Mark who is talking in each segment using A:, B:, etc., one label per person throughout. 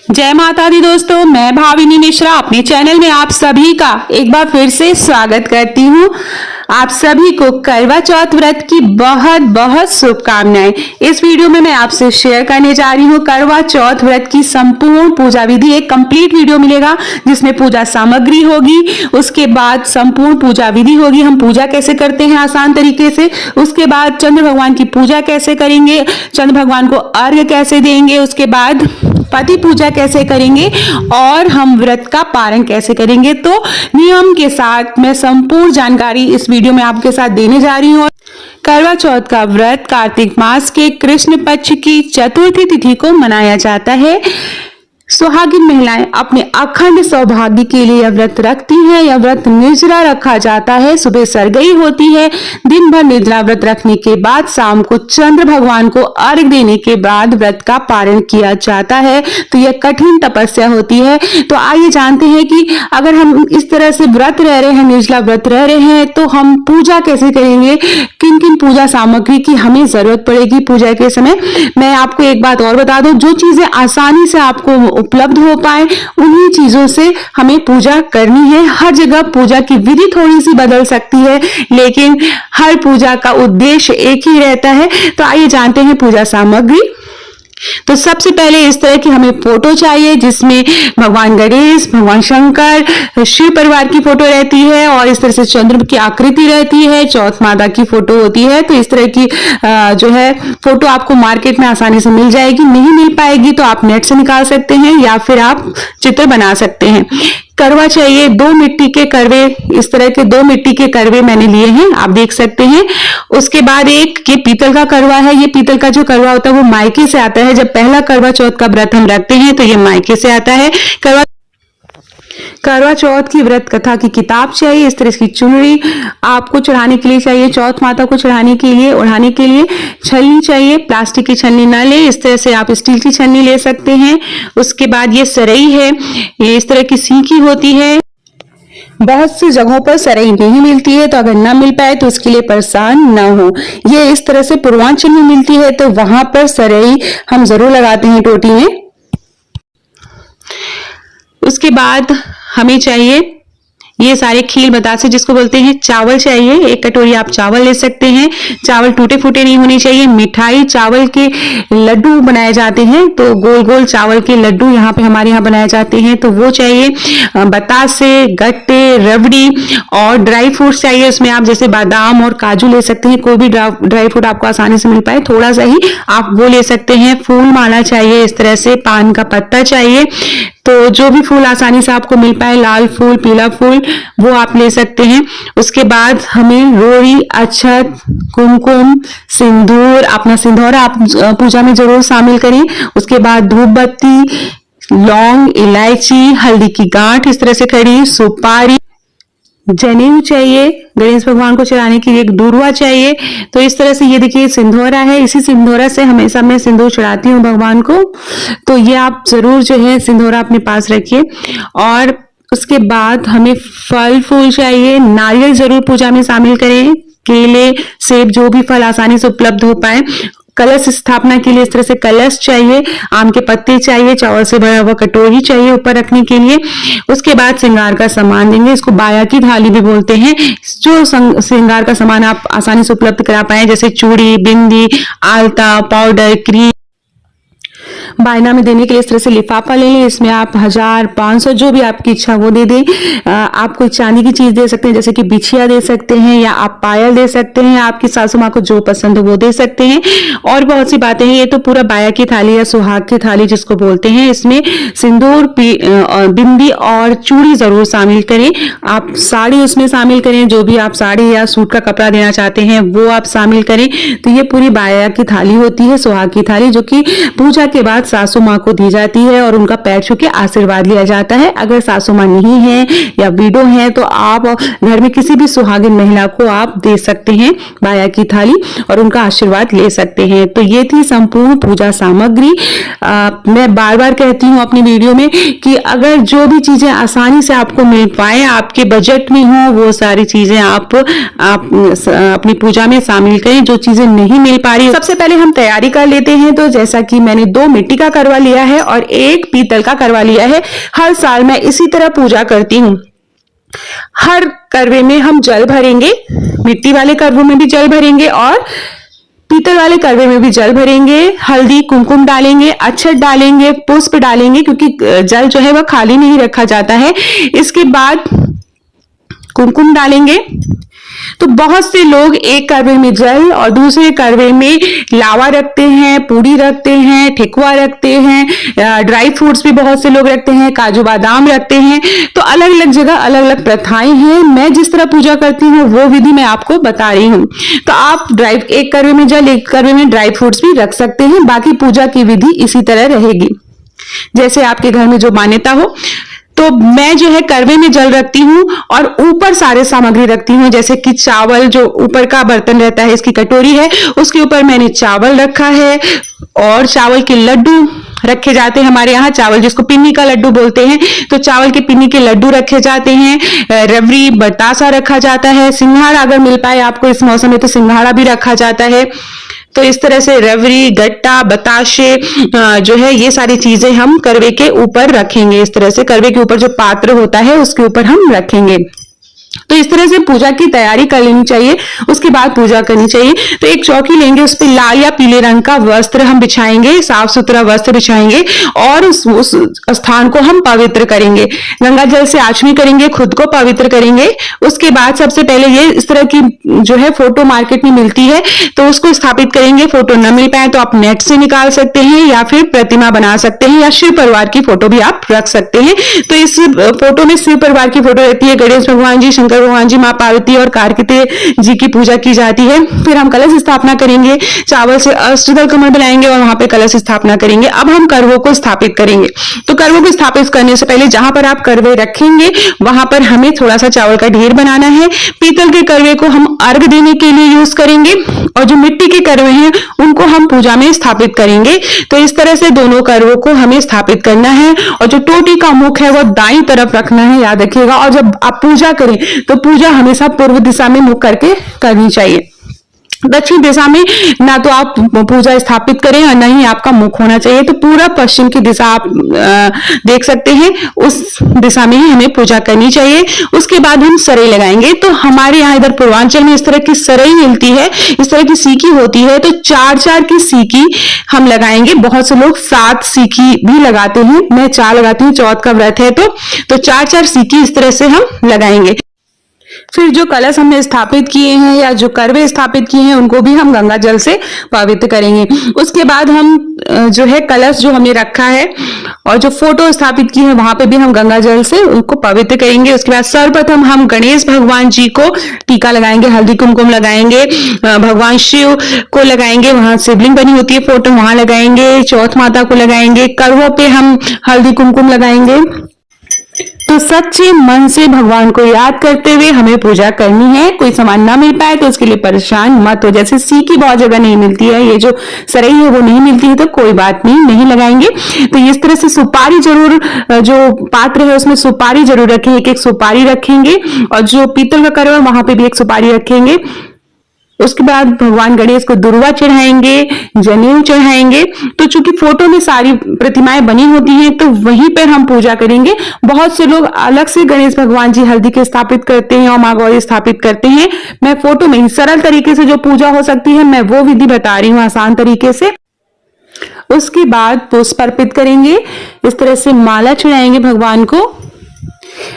A: जय माता दी दोस्तों, मैं भाविनी मिश्रा अपने चैनल में आप सभी का एक बार फिर से स्वागत करती हूँ। आप सभी को करवा चौथ व्रत की बहुत बहुत शुभकामनाएं। इस वीडियो में मैं आपसे शेयर करने जा रही हूँ करवा चौथ व्रत की संपूर्ण पूजा विधि। एक कंप्लीट वीडियो मिलेगा जिसमें पूजा सामग्री होगी, उसके बाद संपूर्ण पूजा विधि होगी, हम पूजा कैसे करते हैं आसान तरीके से, उसके बाद चंद्र भगवान की पूजा कैसे करेंगे, चंद्र भगवान को अर्घ्य कैसे देंगे, उसके बाद पति पूजा कैसे करेंगे और हम व्रत का पारण कैसे करेंगे। तो नियम के साथ मैं संपूर्ण जानकारी इस वीडियो में आपके साथ देने जा रही हूँ। करवा चौथ का व्रत कार्तिक मास के कृष्ण पक्ष की चतुर्थी तिथि को मनाया जाता है। सुहागिन महिलाएं अपने अखंड सौभाग्य के लिए यह व्रत रखती हैं। यह व्रत निर्जला रखा जाता है। सुबह सरगई होती है। दिन भर निर्जला व्रत रखने के बाद शाम को चंद्र भगवान को अर्घ देने के बाद व्रत का पारण किया जाता है। तो यह कठिन तपस्या होती है। तो आइए जानते हैं कि अगर हम इस तरह से व्रत रह रहे हैं, निर्जला व्रत रह रहे हैं, तो हम पूजा कैसे करेंगे, किन किन पूजा सामग्री की हमें जरूरत पड़ेगी पूजा के समय। मैं आपको एक बात और बता दूं, जो चीजें आसानी से आपको उपलब्ध हो पाए उन्हीं चीजों से हमें पूजा करनी है। हर जगह पूजा की विधि थोड़ी सी बदल सकती है, लेकिन हर पूजा का उद्देश्य एक ही रहता है। तो आइए जानते हैं पूजा सामग्री। तो सबसे पहले इस तरह की हमें फोटो चाहिए जिसमें भगवान गणेश, भगवान शंकर, शिव परिवार की फोटो रहती है और इस तरह से चंद्र की आकृति रहती है, चौथ माता की फोटो होती है। तो इस तरह की जो है फोटो आपको मार्केट में आसानी से मिल जाएगी। नहीं मिल पाएगी तो आप नेट से निकाल सकते हैं या फिर आप चित्र बना सकते हैं। करवा चाहिए, 2 मिट्टी के करवे, इस तरह के 2 मिट्टी के करवे मैंने लिए हैं, आप देख सकते हैं। उसके बाद एक ये पीतल का करवा है। ये पीतल का जो करवा होता है वो मायके से आता है। जब पहला करवा चौथ का व्रत हम रखते हैं तो ये मायके से आता है। करवा चौथ की व्रत कथा की किताब चाहिए। इस तरह की चुनरी आपको चढ़ाने के लिए चाहिए। चौथ माता को चढ़ाने के लिए, ओढ़ाने के लिए छलनी चाहिए। प्लास्टिक की छलनी ना ले, इस तरह से आप स्टील की छलनी ले सकते हैं। उसके बाद ये सरई है, ये इस तरह की सीखी होती है। बहुत सी जगहों पर सरई नहीं मिलती है, तो अगर ना मिल पाए तो उसके लिए परेशान ना हो। ये इस तरह से पूर्वांचल में मिलती है तो वहां पर सरई हम जरूर लगाते हैं टोटी में। उसके बाद हमें चाहिए ये सारे खील बतासे जिसको बोलते हैं। चावल चाहिए, 1 कटोरी आप चावल ले सकते हैं। चावल टूटे फूटे नहीं होने चाहिए। मिठाई, चावल के लड्डू बनाए जाते हैं, तो गोल गोल चावल के लड्डू यहाँ पे हमारे यहाँ बनाए जाते हैं, तो वो चाहिए। बतासे, गट्टे, रबड़ी और ड्राई फ्रूट्स चाहिए। उसमें आप जैसे बादाम और काजू ले सकते हैं। कोई भी ड्राई फ्रूट आपको आसानी से मिल पाए, थोड़ा सा ही आप वो ले सकते हैं। फूल माला चाहिए इस तरह से। पान का पत्ता चाहिए। तो जो भी फूल आसानी से आपको मिल पाए, लाल फूल, पीला फूल, वो आप ले सकते हैं। उसके बाद हमें रोड़ी, अक्षत, कुमकुम, सिंदूर, अपना सिंदूरा आप पूजा में जरूर शामिल करें। उसके बाद धूप बत्ती, लौंग, इलायची, हल्दी की गांठ इस तरह से खड़ी, सुपारी, जनेऊ चाहिए। गणेश भगवान को चढ़ाने के लिए एक दूर्वा चाहिए। तो इस तरह से ये देखिए सिंदूरा है। इसी सिंदूरा से हमेशा मैं सिंदूर चढ़ाती हूँ भगवान को। तो ये आप जरूर जो है सिंदूरा अपने पास रखिए। और उसके बाद हमें फल फूल चाहिए। नारियल जरूर पूजा में शामिल करें। केले, सेब, जो भी फल आसानी से उपलब्ध हो पाए। कलश स्थापना के लिए इस तरह से कलश चाहिए। आम के पत्ते चाहिए। चावल से भरा हुआ कटोरी चाहिए ऊपर रखने के लिए। उसके बाद श्रृंगार का सामान देंगे। इसको बाया की थाली भी बोलते हैं। जो श्रृंगार का सामान आप आसानी से उपलब्ध करा पाए, जैसे चूड़ी, बिंदी, आलता, पाउडर, क्रीम, बायना में देने के लिए इस तरह से लिफाफा ले लें। इसमें आप 1000, 500 जो भी आपकी इच्छा वो दे दें। आप कोई चांदी की चीज दे सकते हैं, जैसे कि बिछिया दे सकते हैं या आप पायल दे सकते हैं। आपकी सासू माँ को जो पसंद हो वो दे सकते हैं। और बहुत सी बातें हैं। ये तो पूरा बाया की थाली या सुहाग की थाली जिसको बोलते हैं। इसमें सिंदूर, बिंदी और चूड़ी जरूर शामिल करें। आप साड़ी उसमें शामिल करें, जो भी आप साड़ी या सूट का कपड़ा देना चाहते हैं वो आप शामिल करें। तो ये पूरी बाया की थाली होती है, सुहाग की थाली, जो कि पूजा के बाद सासू माँ को दी जाती है और उनका पैर छू के आशीर्वाद लिया जाता है। अगर सासू माँ नहीं है या विडो है तो आप घर में किसी भी सुहागिन महिला को आप दे सकते हैं बाया की थाली और उनका आशीर्वाद ले सकते हैं। तो ये थी संपूर्ण पूजा सामग्री। मैं बार बार कहती हूँ अपनी वीडियो में कि अगर जो भी चीजें आसानी से आपको मिल पाए, आपके बजट में हो, वो सारी चीजें आप अपनी पूजा में शामिल करें। जो चीजें नहीं मिल पा रही, सबसे पहले हम तैयारी कर लेते हैं। तो जैसा कि मैंने 2 मिट्टी का करवा लिया है और एक पीतल का करवा लिया है। हर साल मैं इसी तरह पूजा करती हूँ। हर करवे में हम जल भरेंगे, मिट्टी वाले करवों में भी जल भरेंगे और पीतल वाले करवे में भी जल भरेंगे। हल्दी कुमकुम डालेंगे, अक्षत डालेंगे, पुष्प डालेंगे, क्योंकि जल जो है वह खाली नहीं रखा जाता है। इसके बाद कुमकुम डालेंगे। तो बहुत से लोग एक करवे में जल और दूसरे करवे में लावा रखते हैं, पूड़ी रखते हैं, ठेकुआ रखते हैं, ड्राई फ्रूट्स भी बहुत से लोग रखते हैं, काजू बादाम रखते हैं। तो अलग अलग जगह अलग अलग प्रथाएं हैं। मैं जिस तरह पूजा करती हूँ वो विधि मैं आपको बता रही हूँ। तो आप एक करवे में जल, एक करवे में ड्राई फ्रूट्स भी रख सकते हैं। बाकी पूजा की विधि इसी तरह रहेगी, जैसे आपके घर में जो मान्यता हो। तो मैं जो है करवे में जल रखती हूँ और ऊपर सारे सामग्री रखती हूँ, जैसे कि चावल, जो ऊपर का बर्तन रहता है, इसकी कटोरी है, उसके ऊपर मैंने चावल रखा है और चावल के लड्डू रखे जाते हैं। हमारे यहाँ चावल जिसको पिन्नी का लड्डू बोलते हैं, तो चावल के पिन्नी के लड्डू रखे जाते हैं। रबड़ी, बतासा रखा जाता है। सिंघाड़ा अगर मिल पाए आपको इस मौसम में तो सिंघाड़ा भी रखा जाता है। तो इस तरह से रबड़ी, गट्टा, बताशे जो है ये सारी चीजें हम करवे के ऊपर रखेंगे। इस तरह से करवे के ऊपर जो पात्र होता है उसके ऊपर हम रखेंगे। तो इस तरह से पूजा की तैयारी कर लेनी चाहिए, उसके बाद पूजा करनी चाहिए। तो एक चौकी लेंगे, उस पर लाल या पीले रंग का वस्त्र हम बिछाएंगे, साफ सुथरा वस्त्र बिछाएंगे और उस स्थान को हम पवित्र करेंगे। गंगा जल से आचमन करेंगे, खुद को पवित्र करेंगे। उसके बाद सबसे पहले ये इस तरह की जो है फोटो मार्केट में मिलती है, तो उसको स्थापित करेंगे। फोटो न मिल पाए तो आप नेट से निकाल सकते हैं या फिर प्रतिमा बना सकते हैं या शिव परिवार की फोटो भी आप रख सकते हैं। तो इस फोटो में शिव परिवार की फोटो रहती है, गणेश भगवान जी, शंकर भगवान जी, मां पार्वती और कार्तिकेय जी की पूजा की जाती है। फिर हम कलश स्थापना करेंगे, चावल से अष्टदल कमल बनाएंगे और वहां पे कलश स्थापना करेंगे। अब हम करवों को स्थापित करेंगे। तो करवों को स्थापित करने से पहले जहां पर आप करवे रखेंगे वहां पर हमें थोड़ा सा चावल का ढेर बनाना है। पीतल के करवे को हम अर्घ देने के लिए यूज करेंगे और जो मिट्टी के करवे हैं उनको हम पूजा में स्थापित करेंगे। तो इस तरह से दोनों करवों को हमें स्थापित करना है और जो टोटी का मुख है वो दाईं तरफ रखना है, याद रखिएगा। और जब आप पूजा करें तो पूजा हमेशा पूर्व दिशा में मुख करके करनी चाहिए। दक्षिण दिशा में ना तो आप पूजा स्थापित करें और ना ही आपका मुख होना चाहिए। तो पूरा पश्चिम की दिशा आप देख सकते हैं, उस दिशा में ही हमें पूजा करनी चाहिए। उसके बाद हम सरई लगाएंगे। तो हमारे यहाँ इधर पूर्वांचल में इस तरह की सरई मिलती है, इस तरह की सीकी होती है। तो 4-4 की सीकी हम लगाएंगे। बहुत से लोग 7 सीकी भी लगाते हैं, मैं 4 लगाती हूँ, चौथ का व्रत है तो 4-4 सीकी इस तरह से हम लगाएंगे। फिर जो कलश हमने स्थापित किए हैं या जो करवे स्थापित किए हैं उनको भी हम गंगा जल से पवित्र करेंगे। उसके बाद हम जो है कलश जो हमने रखा है और जो फोटो स्थापित की है वहां पे भी हम गंगा जल से उनको पवित्र करेंगे। उसके बाद सर्वप्रथम हम गणेश भगवान जी को टीका लगाएंगे, हल्दी कुमकुम लगाएंगे, भगवान शिव को लगाएंगे, वहां शिवलिंग बनी होती है फोटो वहां लगाएंगे, चौथ माता को लगाएंगे, करवों पे हम हल्दी कुमकुम लगाएंगे। तो सच्चे मन से भगवान को याद करते हुए हमें पूजा करनी है। कोई सामान ना मिल पाए तो उसके लिए परेशान मत हो। जैसे सीकी बहुत जगह नहीं मिलती है, ये जो सरई है वो नहीं मिलती है, तो कोई बात नहीं, नहीं लगाएंगे। तो इस तरह से सुपारी जरूर, जो पात्र है उसमें सुपारी जरूर रखें, एक सुपारी रखेंगे और जो पीतल का करवा वहां पे भी एक सुपारी रखेंगे। उसके बाद भगवान गणेश को दुर्वा चढ़ाएंगे, जनेऊ चढ़ाएंगे। तो चूंकि फोटो में सारी प्रतिमाएं बनी होती हैं तो वहीं पर हम पूजा करेंगे। बहुत से लोग अलग से गणेश भगवान जी हल्दी के स्थापित करते हैं और मां गौरी स्थापित करते हैं। मैं फोटो में ही सरल तरीके से जो पूजा हो सकती है मैं वो विधि बता रही हूँ आसान तरीके से। उसके बाद पुष्प अर्पित करेंगे, इस तरह से माला चढ़ाएंगे भगवान को।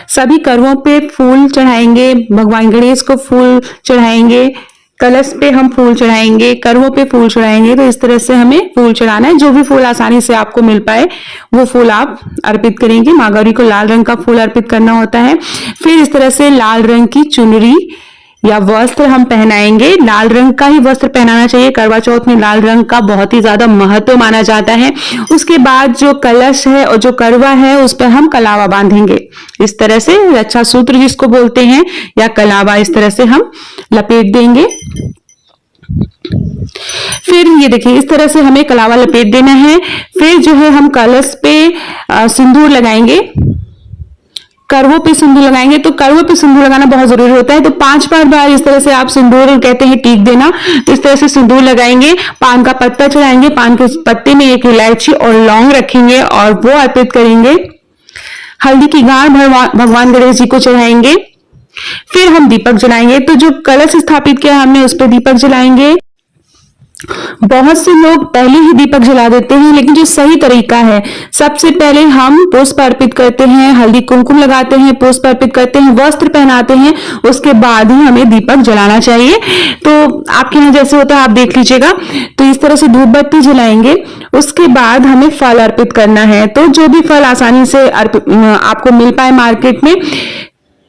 A: सभी करवों पे फूल चढ़ाएंगे, भगवान गणेश को फूल चढ़ाएंगे, कलश पे हम फूल चढ़ाएंगे, करवों पे फूल चढ़ाएंगे। तो इस तरह से हमें फूल चढ़ाना है। जो भी फूल आसानी से आपको मिल पाए वो फूल आप अर्पित करेंगे। मां गौरी को लाल रंग का फूल अर्पित करना होता है। फिर इस तरह से लाल रंग की चुनरी या वस्त्र हम पहनाएंगे। लाल रंग का ही वस्त्र पहनाना चाहिए। करवा चौथ में लाल रंग का बहुत ही ज्यादा महत्व माना जाता है। उसके बाद जो कलश है और जो करवा है उस पर हम कलावा बांधेंगे। इस तरह से रक्षा सूत्र जिसको बोलते हैं या कलावा, इस तरह से हम लपेट देंगे। फिर ये देखिए इस तरह से हमें कलावा लपेट देना है। फिर जो है हम कलश पे सिंदूर लगाएंगे। करवों पे सिंदूर लगाएंगे, तो करवों पे सिंदूर लगाना बहुत जरूरी होता है। तो 5 बार इस तरह से आप सिंदूर कहते हैं टीक देना, तो इस तरह से सिंदूर लगाएंगे, पान का पत्ता चढ़ाएंगे, पान के पत्ते में एक इलायची और लौंग रखेंगे और वो अर्पित करेंगे। हल्दी की गांठ भगवान गणेश जी को चढ़ाएंगे। फिर हम दीपक जलाएंगे, तो जो कलश स्थापित किया हमने उस पर दीपक जलाएंगे। बहुत से लोग पहले ही दीपक जला देते हैं, लेकिन जो सही तरीका है, सबसे पहले हम पुष्प अर्पित करते हैं, हल्दी कुमकुम लगाते हैं, पुष्प अर्पित करते हैं, वस्त्र पहनाते हैं, उसके बाद ही हमें दीपक जलाना चाहिए। तो आपके यहाँ जैसे होता है आप देख लीजिएगा। तो इस तरह से धूप बत्ती जलाएंगे। उसके बाद हमें फल अर्पित करना है, तो जो भी फल आसानी से आपको मिल पाए मार्केट में,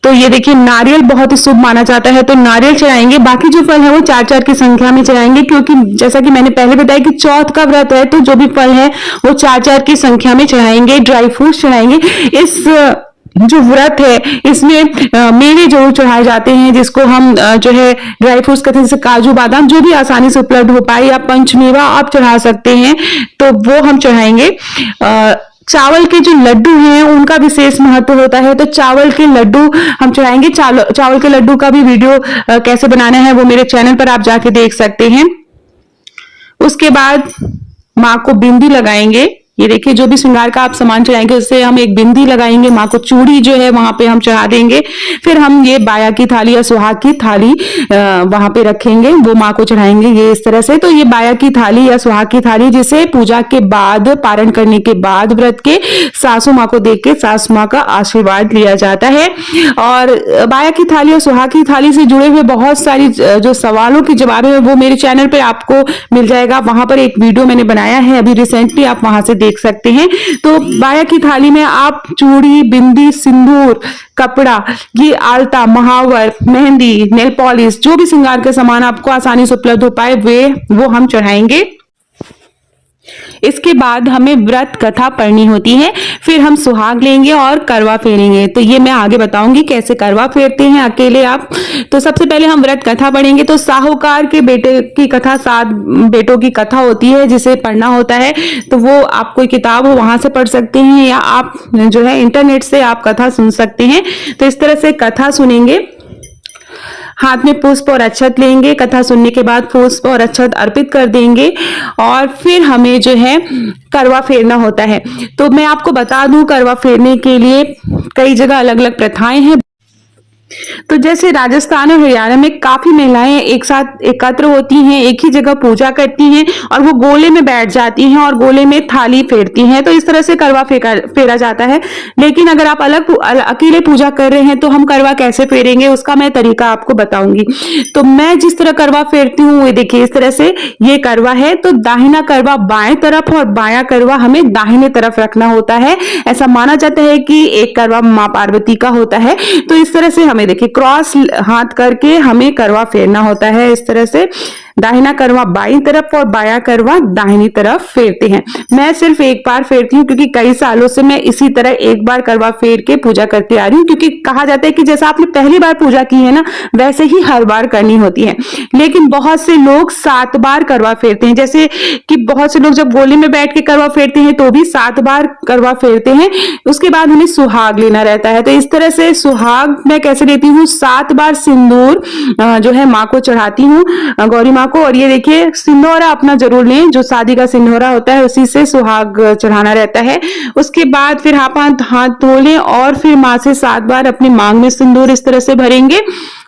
A: तो ये देखिए नारियल बहुत ही शुभ माना जाता है, तो नारियल चढ़ाएंगे। बाकी जो फल है वो 4-4 की संख्या में चढ़ाएंगे, क्योंकि जैसा कि मैंने पहले बताया कि चौथ का व्रत है, तो जो भी फल है वो 4-4 की संख्या में चढ़ाएंगे। Dry fruits चढ़ाएंगे। इस जो व्रत है इसमें मेवे जरूर चढ़ाए जाते हैं, जिसको हम जो है ड्राई फ्रूट्स कहते हैं, जैसे काजू बादाम, जो भी आसानी से उपलब्ध हो पाए, या पंचमेवा आप चढ़ा सकते हैं, तो वो हम चढ़ाएंगे। चावल के जो लड्डू हैं उनका विशेष महत्व होता है, तो चावल के लड्डू हम चढ़ाएंगे। चावल के लड्डू का भी वीडियो कैसे बनाना है वो मेरे चैनल पर आप जाके देख सकते हैं। उसके बाद माँ को बिंदी लगाएंगे। ये देखिए जो भी श्रृंगार का आप सामान चढ़ाएंगे उससे हम एक बिंदी लगाएंगे। माँ को चूड़ी जो है वहां पे हम चढ़ा देंगे। फिर हम ये बाया की थाली या सुहाग की थाली वहां पे रखेंगे, वो माँ को चढ़ाएंगे ये इस तरह से। तो ये बाया की थाली या सुहाग की थाली, जिसे पूजा के बाद, पारण करने के बाद व्रत के, सासू माँ को देख के सासू माँ का आशीर्वाद लिया जाता है। और बाया की थाली और सुहाग की थाली से जुड़े हुए बहुत सारी जो सवालों के जवाब है वो मेरे चैनल पे आपको मिल जाएगा। वहां पर एक वीडियो मैंने बनाया है अभी रिसेंटली, आप वहां से देख सकते हैं। तो बाया की थाली में आप चूड़ी, बिंदी, सिंदूर, कपड़ा, ये आलता, महावर, मेहंदी, नेल पॉलिश, जो भी श्रृंगार के सामान आपको आसानी से उपलब्ध हो पाए वो हम चढ़ाएंगे। इसके बाद हमें व्रत कथा पढ़नी होती है। फिर हम सुहाग लेंगे और करवा फेरेंगे। तो ये मैं आगे बताऊंगी कैसे करवा फेरते हैं अकेले आप। तो सबसे पहले हम व्रत कथा पढ़ेंगे। तो साहूकार के बेटे की कथा, 7 बेटों की कथा होती है जिसे पढ़ना होता है। तो वो आप कोई किताब हो वहां से पढ़ सकते हैं, या आप जो है इंटरनेट से आप कथा सुन सकते हैं। तो इस तरह से कथा सुनेंगे। हाथ में पुष्प और अक्षत लेंगे। कथा सुनने के बाद पुष्प और अक्षत अर्पित कर देंगे और फिर हमें जो है करवा फेरना होता है। तो मैं आपको बता दूं, करवा फेरने के लिए कई जगह अलग अलग प्रथाएं हैं। तो जैसे राजस्थान और हरियाणा में काफी महिलाएं एक साथ एकत्र होती हैं, एक ही जगह पूजा करती हैं और वो गोले में बैठ जाती हैं और गोले में थाली फेरती हैं। तो इस तरह से करवा फेरा जाता है। लेकिन अगर आप अकेले पूजा कर रहे हैं तो हम करवा कैसे फेरेंगे उसका मैं तरीका आपको बताऊंगी। तो मैं जिस तरह करवा फेरती हूँ, ये देखिए इस तरह से ये करवा है। तो दाहिना करवा बाएं तरफ और बायां करवा हमें दाहिने तरफ रखना होता है। ऐसा माना जाता है कि एक करवा माँ पार्वती का होता है। तो इस तरह से हमें देखिए क्रॉस हाथ करके हमें करवा फेरना होता है। इस तरह से दाहिना करवा बाईं तरफ और बायां करवा दाहिनी तरफ फेरते हैं। मैं सिर्फ एक बार फेरती हूँ क्योंकि कई सालों से मैं इसी तरह एक बार करवा फेर के पूजा करती आ रही हूँ। क्योंकि कहा जाता है कि जैसा आपने पहली बार पूजा की है ना, वैसे ही हर बार करनी होती है। लेकिन बहुत से लोग 7 बार करवा फेरते हैं। जैसे कि बहुत से लोग जब गोले में बैठ के करवा फेरते हैं तो भी 7 बार करवा फेरते हैं। उसके बाद उन्हें सुहाग लेना रहता है। तो इस तरह से सुहाग मैं कैसे लेती हूँ, 7 बार सिंदूर जो है माँ को चढ़ाती हूँ, गौरी माँ को। और ये देखिए सिंदूरा अपना जरूर लें, जो शादी का सिंदूरा होता है उसी से सुहाग चढ़ाना रहता है। उसके बाद फिर हाथ धो लें और फिर माँ से 7 बार अपने मांग में सिंदूर इस तरह से भरेंगे।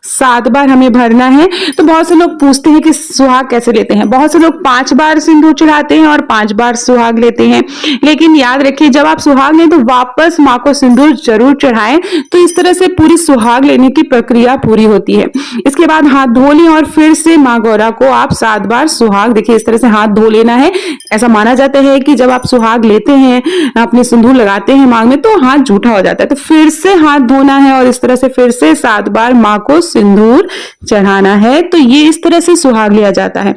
A: 7 बार हमें भरना है। तो बहुत से लोग पूछते हैं कि सुहाग कैसे लेते हैं। बहुत से लोग 5 बार सिंदूर चढ़ाते हैं और 5 बार सुहाग लेते हैं। लेकिन याद रखिए जब आप सुहाग लें तो वापस माँ को सिंदूर जरूर चढ़ाएं। तो इस तरह से पूरी सुहाग लेने की प्रक्रिया पूरी होती है। इसके बाद हाथ धो लें और फिर से माँ गौरा को आप 7 बार सुहाग, देखिए इस तरह से हाथ धो लेना है। ऐसा माना जाता है कि जब आप सुहाग लेते हैं, अपने सिंदूर लगाते हैं मांग में, तो हाथ जूठा हो जाता है। तो फिर से हाथ धोना है और इस तरह से फिर से 7 बार माँ को सिंदूर चढ़ाना है। तो ये इस तरह से सुहाग लिया जाता है।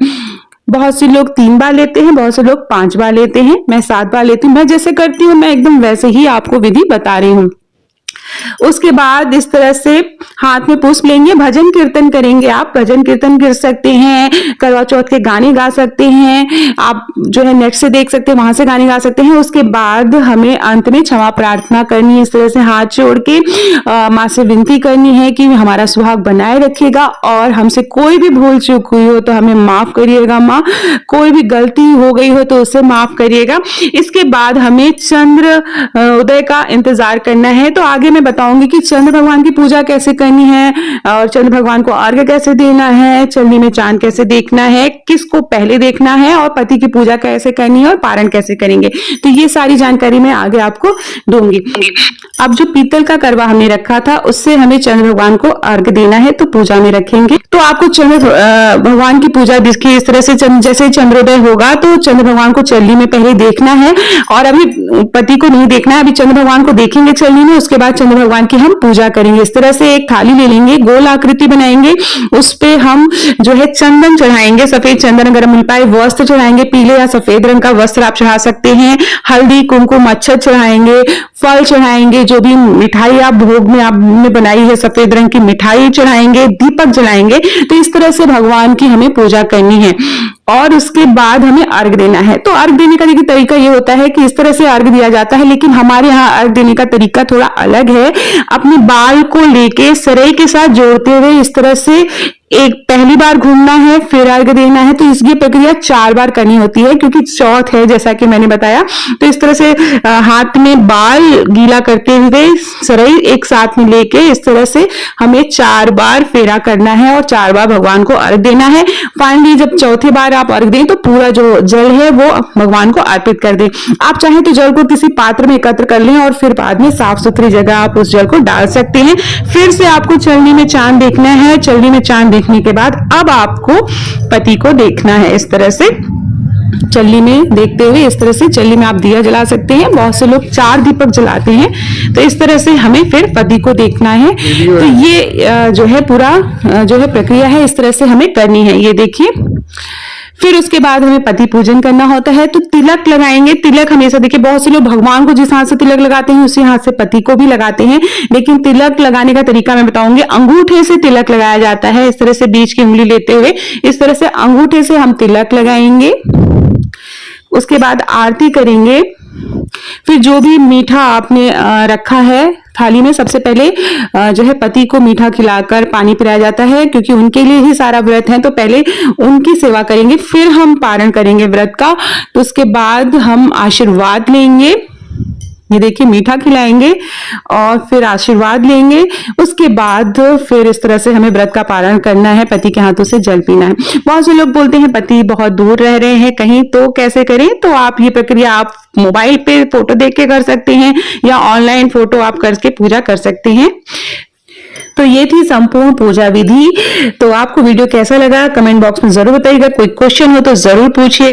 A: बहुत से लोग 3 बार लेते हैं, बहुत से लोग 5 बार लेते हैं। मैं 7 बार लेती हूँ। मैं जैसे करती हूँ मैं एकदम वैसे ही आपको विधि बता रही हूँ। उसके बाद इस तरह से हाथ में पुष्प लेंगे, भजन कीर्तन करेंगे। आप भजन कीर्तन कर सकते हैं, करवा चौथ के गाने गा सकते हैं, आप जो है नेट से देख सकते हैं, वहां से गाने गा सकते हैं। उसके बाद हमें अंत में क्षमा प्रार्थना करनी है, इस तरह से हाथ जोड़ के माँ से विनती करनी है कि हमारा सुहाग बनाए रखिएगा और हमसे कोई भी भूल चूक हुई हो तो हमें माफ करिएगा माँ, कोई भी गलती हो गई हो तो उसे माफ करिएगा। इसके बाद हमें चंद्र उदय का इंतजार करना है। तो आगे मैं बताऊंगी कि चंद्र भगवान की पूजा कैसे करनी है और चंद्र भगवान को अर्घ्य कैसे देना है, चंद्रमा में चांद कैसे देखना है, किसको पहले देखना है और पति की पूजा कैसे करनी है और पारण कैसे करेंगे। तो ये सारी जानकारी मैं आगे आपको दूंगी। अब जो पीतल का करवा हमने रखा था उससे हमें चंद्र भगवान को अर्घ्य देना है, तो पूजा में रखेंगे। तो आपको चंद्र भगवान की पूजा देखिए इस तरह से, जैसे चंद्रोदय होगा तो चंद्र भगवान को चलनी में पहले देखना है और अभी पति को नहीं देखना है, अभी चंद्र भगवान को देखेंगे चलनी में, उसके बाद चंद्र भगवान की हम पूजा करेंगे। इस तरह से एक थाली ले लेंगे, गोल आकृति बनाएंगे, उस पे हम जो है चंदन चढ़ाएंगे, सफेद चंदन अगर मिल पाए, वस्त्र चढ़ाएंगे, पीले या सफेद रंग का वस्त्र आप चढ़ा सकते हैं, हल्दी कुमकुम अक्षत चढ़ाएंगे, फल चढ़ाएंगे, जो भी मिठाई आप भोग में आपने बनाई है सफेद रंग की मिठाई चढ़ाएंगे, दीपक जलाएंगे। तो इस तरह से भगवान की हमें पूजा करनी है और उसके बाद हमें अर्घ देना है। तो अर्घ देने का देखिए तरीका ये होता है कि इस तरह से अर्घ दिया जाता है, लेकिन हमारे यहाँ अर्घ देने का तरीका थोड़ा अलग है। अपने बाल को लेके सराय के साथ जोड़ते हुए इस तरह से एक पहली बार घूमना है, फिर अर्घ देना है। तो इसकी प्रक्रिया 4 बार करनी होती है क्योंकि चौथ है जैसा कि मैंने बताया। तो इस तरह से हाथ में बाल गीला करते हुए सराय एक साथ में लेके इस तरह से हमें 4 बार फेरा करना है और 4 बार भगवान को अर्घ देना है। फाइनली जब चौथे बार आप अर्घ दें तो पूरा जो जल है वो भगवान को अर्पित कर दें। आप चाहें तो जल को किसी पात्र में एकत्र कर लें और फिर बाद में साफ सुथरी जगह आप उस जल को डाल सकते हैं। फिर से आपको चलनी में चांद देखना है, चलनी में चांद देखने के बाद अब आपको पति को देखना है। इस तरह से चल्ली में देखते हुए इस तरह से चल्ली में आप दिया जला सकते हैं, बहुत से लोग 4 दीपक जलाते हैं। तो इस तरह से हमें फिर पति को देखना है। तो ये जो है पूरा जो है प्रक्रिया है, इस तरह से हमें करनी है। ये देखिए, फिर उसके बाद हमें पति पूजन करना होता है। तो तिलक लगाएंगे। तिलक हमेशा देखिए बहुत से लोग भगवान को जिस हाथ से तिलक लगाते हैं उसी हाथ से पति को भी लगाते हैं, लेकिन तिलक लगाने का तरीका मैं बताऊंगी। अंगूठे से तिलक लगाया जाता है, इस तरह से बीच की उंगली लेते हुए इस तरह से अंगूठे से हम तिलक लगाएंगे। उसके बाद आरती करेंगे। फिर जो भी मीठा आपने रखा है थाली में, सबसे पहले जो है पति को मीठा खिलाकर पानी पिलाया जाता है क्योंकि उनके लिए ही सारा व्रत है। तो पहले उनकी सेवा करेंगे, फिर हम पारण करेंगे व्रत का। तो उसके बाद हम आशीर्वाद लेंगे। ये देखिए मीठा खिलाएंगे और फिर आशीर्वाद लेंगे। उसके बाद फिर इस तरह से हमें व्रत का पारण करना है, पति के हाथों से जल पीना है। बहुत से लोग बोलते हैं पति बहुत दूर रह रहे हैं कहीं, तो कैसे करें? तो आप ये प्रक्रिया आप मोबाइल पे फोटो देख के कर सकते हैं या ऑनलाइन फोटो आप करके पूजा कर सकते हैं। तो ये थी संपूर्ण पूजा विधि। तो आपको वीडियो कैसा लगा कमेंट बॉक्स में जरूर बताइएगा। कोई क्वेश्चन हो तो जरूर पूछिए।